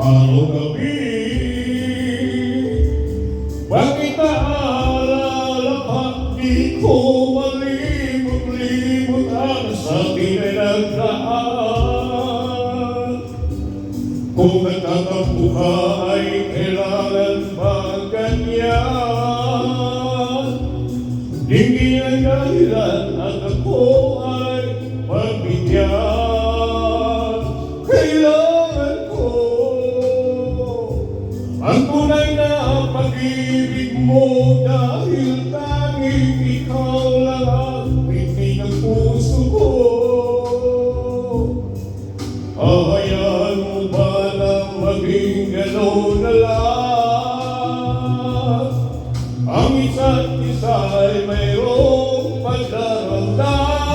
araw-gabi. Bakit naalala di ko malimot-limot ang sa pinagdaan? Kung nagtatampo ka ay kailangan ba ganyan? Hindi ang dahilan at ako ay pagbigyan. Kailangan ko ang tunay na pag-ibig mo dahil tanging ikaw lang ang pipi ng puso ko. Hayaan mo ba na maging gano'n na lang? Ang isa't isa ay mayroong pagdaramdam.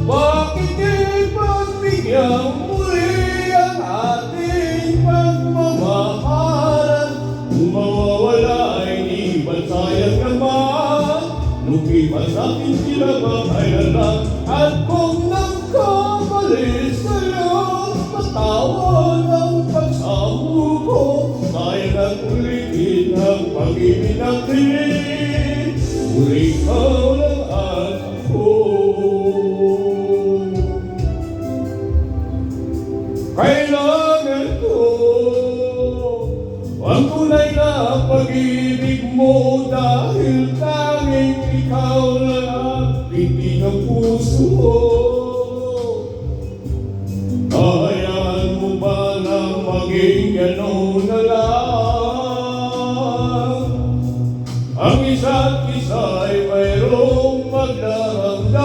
Bakit di pagbigyan muli ang ating pagmamahalan? Kung mawawala ay di ba't sayang naman? Lumipas aking sila ba kailan? At kung nagkamali sa'yo, patawan ang pagsamo ko. Kaya nang ulitin ang pag-ibig natin, uli ikaw lang at ako. Kailangan ko ang tunay na pag-ibig mo dahil tanging ikaw lang ang pipi ng puso ko. Hayaan mo ba na maging gano'n na lang? Ang isa't isa ay mayroong pagdaramdam.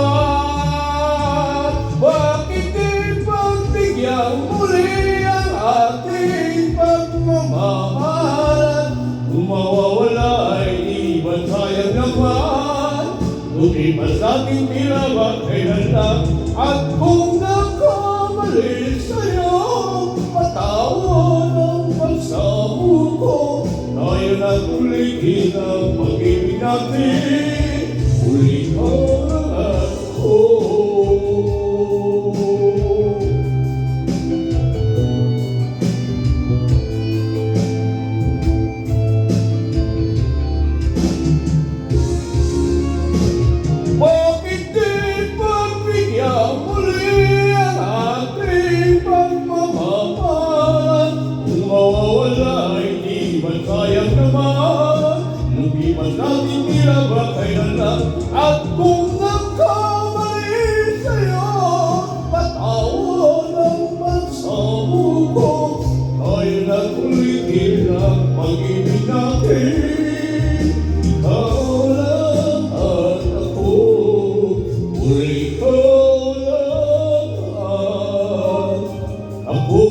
Bakit di pagbigyan muli ang ating pagmamahalan? Kung mawawala ay di ba't sayang naman? Lumipas ating tila ba kailan lang? At kung nagkamali sa'yo, patawan ang pagsamo ko. Tayo na't ulitin ang pag-ibig natin, uli ka lang at ako. Bakit di pagbigyan muli ang ating pagmamahalan? Kung mawawala ay di ba't sayang naman? Lumipas natin tila ba kailan lang? At kung nagkamali sa'yo, patawan ang pagsamo ko. Tayo na't ulitin ang pag-ibig natin, ikaw lang at ako. Uli ikaw lang at ako.